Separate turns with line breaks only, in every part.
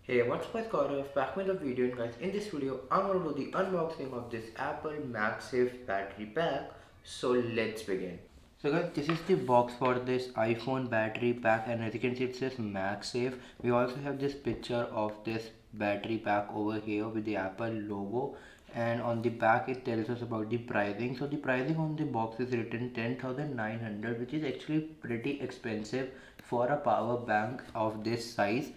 Hey, what's up guys, Gaurav, back with the video, and guys, in this video I'm going to do the unboxing of this Apple MagSafe battery pack. So let's begin. So guys, this is the box for this iPhone battery pack, and as you can see it says MagSafe. We also have this picture of this battery pack over here with the Apple logo, and on the back it tells us about the pricing. So the pricing on the box is written 10,900, which is actually pretty expensive for a power bank of this size.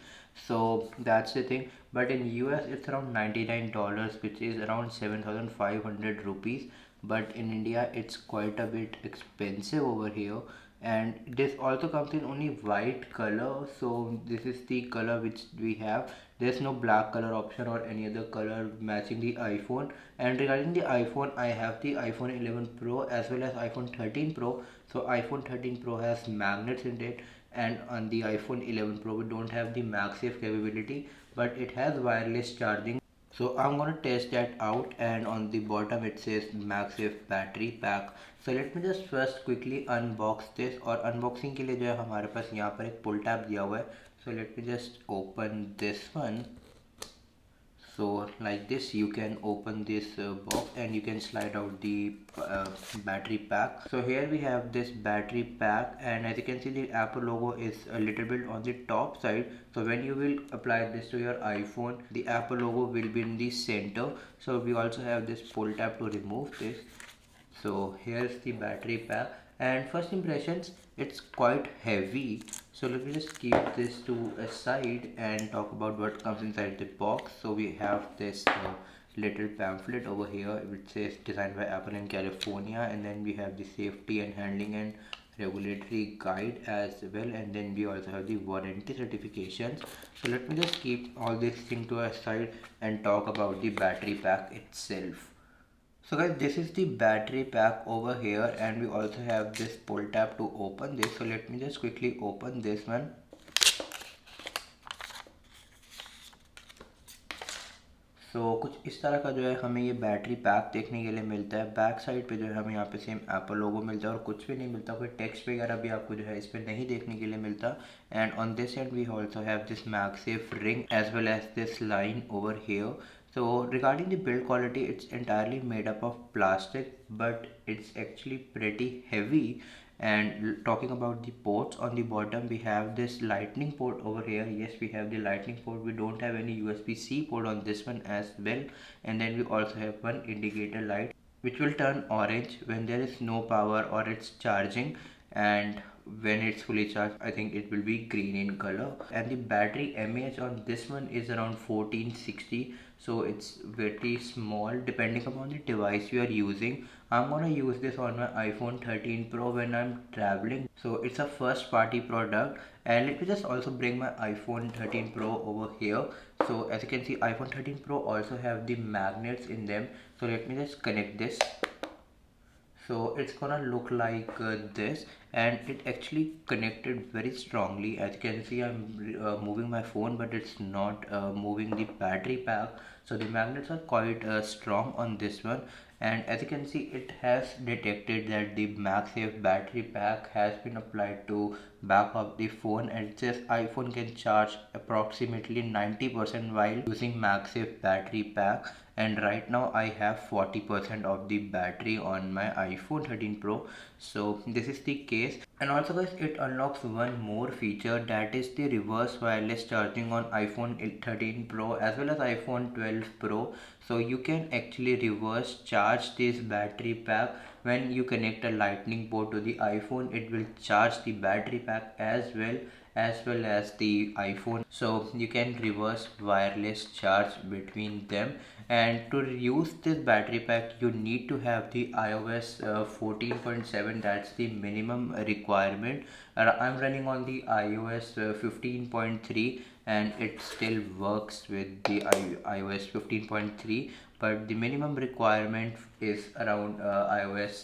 So that's the thing, but in US it's around $99, which is around 7,500 rupees, but in India it's quite a bit expensive over here. And this also comes in only white color, so this is the color which we have. There's no black color option or any other color matching the iPhone. And regarding the iPhone, I have the iPhone 11 Pro as well as iPhone 13 Pro. So iPhone 13 Pro has magnets in it, and on the iPhone 11 Pro we don't have the MagSafe capability, but it has wireless charging. So I'm gonna test that out, and on the bottom it says MagSafe battery pack. So let me just first quickly unbox this, और unboxing के लिए जो है हमारे पास यहाँ पर एक pull tab दिया हुआ है. So let me just open this one. So like this you can open this box and you can slide out the battery pack. So here we have this battery pack, and as you can see the Apple logo is a little bit on the top side. So when you will apply this to your iPhone, the Apple logo will be in the center. So we also have this pull tab to remove this. So here's the battery pack, and first impressions, it's quite heavy. So let me just keep this to a side and talk about what comes inside the box. So we have this little pamphlet over here which says designed by Apple in California, and then we have the safety and handling and regulatory guide as well, and then we also have the warranty certifications. So let me just keep all this thing to a side and talk about the battery pack itself. So guys, this is the battery pack over here, and we also have this pull tab to open this. So let me just quickly open this one. तो कुछ इस तरह का जो है हमें ये battery pack देखने के लिए मिलता है. बैक साइड पे जो है हमें यहाँ पे सेम एप्पल लोगो मिलता है, और कुछ भी नहीं मिलता, कोई टेक्स्ट वगैरह भी आपको जो है इस पर नहीं देखने के लिए मिलता. And on this end we also have this MagSafe ring as well as this line over here. So regarding the build quality, it's entirely made up of plastic, but it's actually pretty heavy. And talking about the ports, on the bottom we have this lightning port over here. Yes, we have the lightning port. We don't have any USB-C port on this one as well. And then we also have one indicator light which will turn orange when there is no power or it's charging, and when it's fully charged I think it will be green in color. And the battery mAh on this one is around 1460, so it's very small depending upon the device you are using. I'm gonna use this on my iPhone 13 Pro when I'm traveling, so it's a first party product. And let me just also bring my iPhone 13 Pro over here. So as you can see, iPhone 13 Pro also have the magnets in them. So let me just connect this. So it's gonna look like this, and it actually connected very strongly. As you can see, I'm moving my phone, but it's not moving the battery pack. So the magnets are quite strong on this one. And as you can see, it has detected that the MagSafe battery pack has been applied to back of the phone, and it says iPhone can charge approximately 90% while using MagSafe battery pack. And right now I have 40% of the battery on my iPhone 13 Pro. So this is the case. And also guys, it unlocks one more feature, that is the reverse wireless charging on iPhone 13 Pro as well as iPhone 12 Pro. So you can actually reverse charge this battery pack. When you connect a lightning port to the iPhone, it will charge the battery pack as well as the iPhone. So you can reverse wireless charge between them. And to use this battery pack you need to have the iOS 14.7. that's the minimum requirement. I'm running on the iOS 15.3, and it still works with the iOS 15.3, but the minimum requirement is around iOS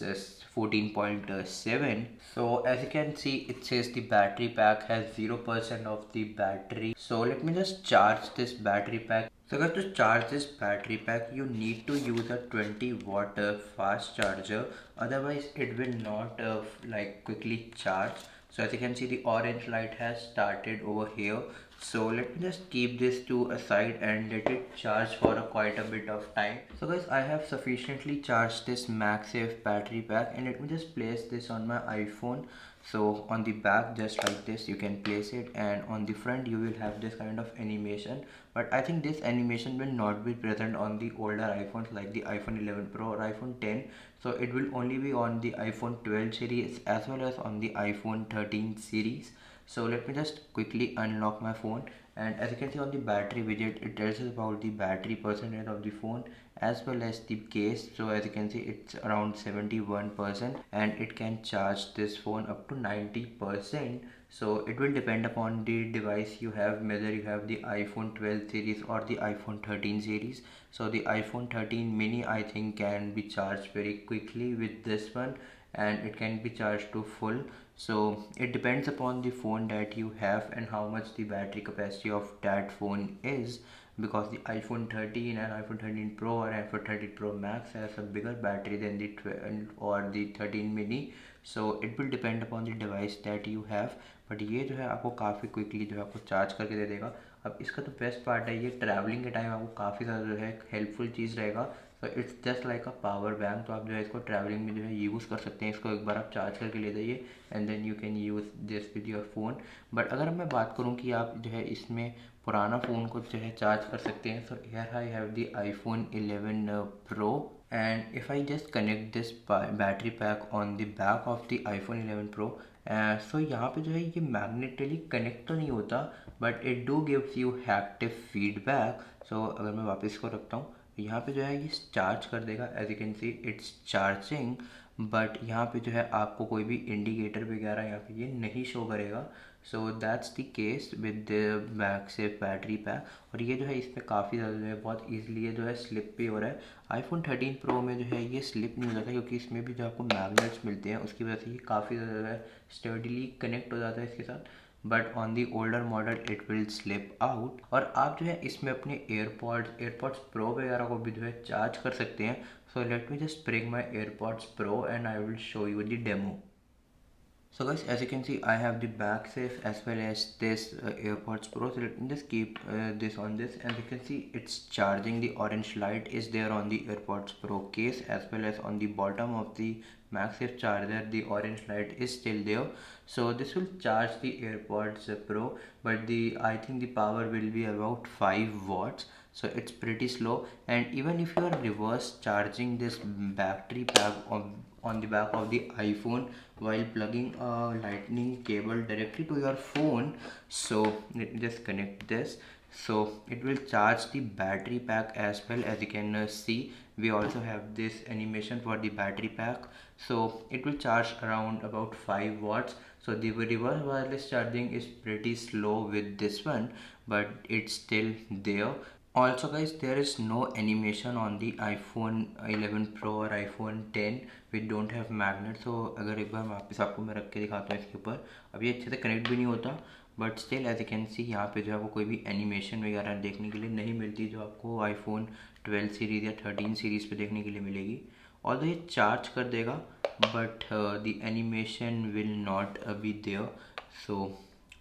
14.7. So as you can see, it says the battery pack has 0% of the battery. So let me just charge this battery pack. So guys, to charge this battery pack you need to use a 20-watt fast charger, otherwise it will not like quickly charge. So as you can see, the orange light has started over here. So let me just keep this to a side and let it charge for quite a bit of time. So guys, I have sufficiently charged this MagSafe battery pack, and let me just place this on my iPhone. So on the back, just like this, you can place it, and on the front you will have this kind of animation. But I think this animation will not be present on the older iPhones like the iPhone 11 Pro or iPhone 10. So it will only be on the iPhone 12 series as well as on the iPhone 13 series. So let me just quickly unlock my phone, and as you can see on the battery widget, it tells us about the battery percentage of the phone as well as the case. So as you can see, it's around 71%, and it can charge this phone up to 90%. So it will depend upon the device you have, whether you have the iPhone 12 series or the iPhone 13 series. So the iPhone 13 mini I think can be charged very quickly with this one, and it can be charged to full. So it depends upon the phone that you have and how much the battery capacity of that phone is, because the iPhone 13 and iPhone 13 Pro or iPhone 13 Pro Max has a bigger battery than the 12 or the 13 mini. So it will depend upon the device that you have, but ये जो है आपको काफ़ी quickly जो है आपको charge करके दे देगा. अब इसका तो बेस्ट पार्ट है, ये ट्रैवलिंग के टाइम आपको काफ़ी ज़्यादा जो है हेल्पफुल चीज़ रहेगा. तो it's just like a power bank. तो आप जो है इसको ट्रैवलिंग में जो है यूज़ कर सकते हैं. इसको एक बार आप चार्ज करके ले जाइए and then you can use this with your phone. But अगर मैं बात करूँ कि आप जो है इसमें पुराना फ़ोन को जो है चार्ज कर सकते हैं, so here I have the iPhone 11 Pro, and if I just connect this battery pack on the back of the iPhone 11 Pro, सो यहाँ पे जो है ये मैग्नेटिकली कनेक्ट तो नहीं होता, but it do gives you haptic feedback. So अगर मैं वापस इसको रखता हूँ, यहाँ पे जो है ये चार्ज कर देगा. As you can see it's charging, but यहाँ पे जो है आपको कोई भी इंडिकेटर वगैरह यहाँ पे ये नहीं शो करेगा. So that's the case with the MagSafe battery pack. और ये जो है इसमें काफ़ी ज़्यादा जो है बहुत ईजिली जो है स्लिप भी हो रहा है. आईफोन 13 प्रो में जो है ये स्लिप नहीं हो जाता, क्योंकि इसमें भी जो आपको मैग्नेट्स मिलते हैं उसकी वजह से ये काफ़ी ज़्यादा जो है स्टडीली कनेक्ट हो जाता है इसके साथ. But on the older model it will slip out. और आप जो है इसमें अपने एयरपॉड्स प्रो वगैरह को भी जो है चार्ज कर सकते हैं. So let me just bring my AirPods pro and I will show you the demo. So guys, as you can see, I have the MagSafe as well as this AirPods Pro. So let me just keep this on this, and you can see it's charging. The orange light is there on the AirPods Pro case as well as on the bottom of the MagSafe charger. The orange light is still there. So this will charge the AirPods Pro, but I think the power will be about 5 watts. So it's pretty slow, and even if you are reverse charging this battery pack on the back of the iPhone while plugging a lightning cable directly to your phone, so let me just connect this. So it will charge the battery pack as well. As you can see, we also have this animation for the battery pack. So it will charge around about 5 watts. So the reverse wireless charging is pretty slow with this one, but it's still there. Also guys, there is no animation on the iPhone 11 Pro or iPhone 10 which don't have magnet. So अगर एक बार वापस आपको मैं रख के दिखाता हूँ इसके ऊपर, अब ये अच्छे से कनेक्ट भी नहीं होता, but still as you can see यहाँ पे जो है वो कोई भी एनिमेशन वगैरह देखने के लिए नहीं मिलती जो आपको iPhone 12 सीरीज़ या 13 सीरीज़ पे देखने के लिए मिलेगी. और ये चार्ज कर देगा, but the animation will not be there. So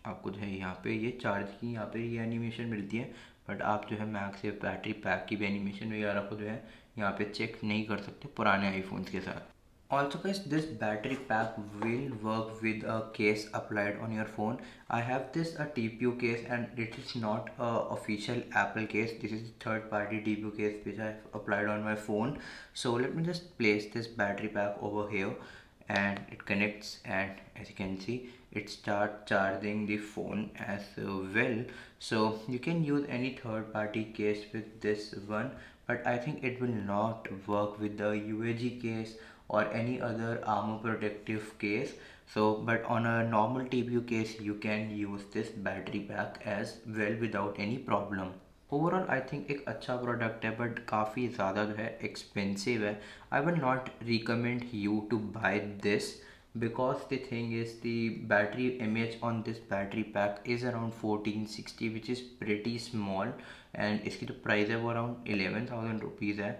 आपको जो है यहाँ पे ये चार्ज की यहाँ पे ये एनिमेशन मिलती है, बट आप जो है मैगसेफ बैटरी पैक की भी एनिमेशन वगैरह को जो है यहाँ पे चेक नहीं कर सकते पुराने आईफोन्स के साथ. Also guys, this battery pack will work with a case applied on your phone. I have this a TPU case, and it is not a official Apple case. This is third party TPU case which I have applied on my phone. So let me just place this battery pack over here, and it connects, and as you can see it start charging the phone as well. So you can use any third party case with this one, but I think it will not work with the UAG case or any other armor protective case. So but on a normal TPU case you can use this battery pack as well without any problem. Overall I think एक अच्छा product है, but काफ़ी ज़्यादा जो है expensive है. I will not recommend you to buy this, because the thing is the battery mAh on this battery pack is around 1460, which is pretty small, and इसकी तो प्राइस है वो अराउंड 11,000 रुपीज़ है.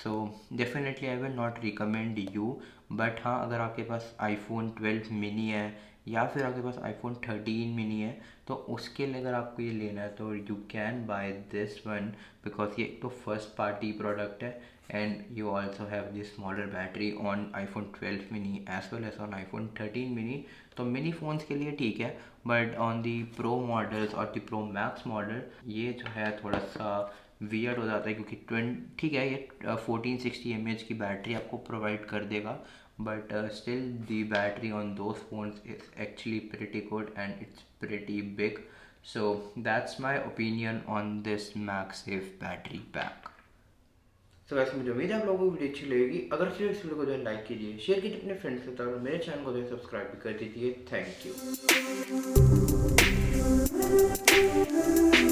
So definitely I will not recommend you. But हाँ, अगर आपके पास iPhone 12 mini है या फिर आपके पास आईफोन 13 मिनी है तो उसके लिए अगर आपको ये लेना है तो you can buy this one, because ये एक तो फर्स्ट पार्टी प्रोडक्ट है and you also have this smaller battery on iPhone 12 mini as well as on iPhone 13 mini. तो मिनी फ़ोन्स के लिए ठीक है, but on the pro models और दी प्रो मैक्स मॉडल ये जो है थोड़ा सा वियर्ड हो जाता है, क्योंकि ठीक है ये 1460 mAh की बैटरी आपको प्रोवाइड कर देगा, but still the battery on those phones is actually pretty good and it's pretty big. So that's my opinion on this MagSafe battery pack. तो वैसे मुझे उम्मीद है आप लोगों को वीडियो अच्छी लगेगी। अगर फिर इस वीडियो को जो है लाइक कीजिए, शेयर कीजिए अपने फ्रेंड्स के साथ और मेरे चैनल को जो है सब्सक्राइब भी कर दीजिए। Thank you.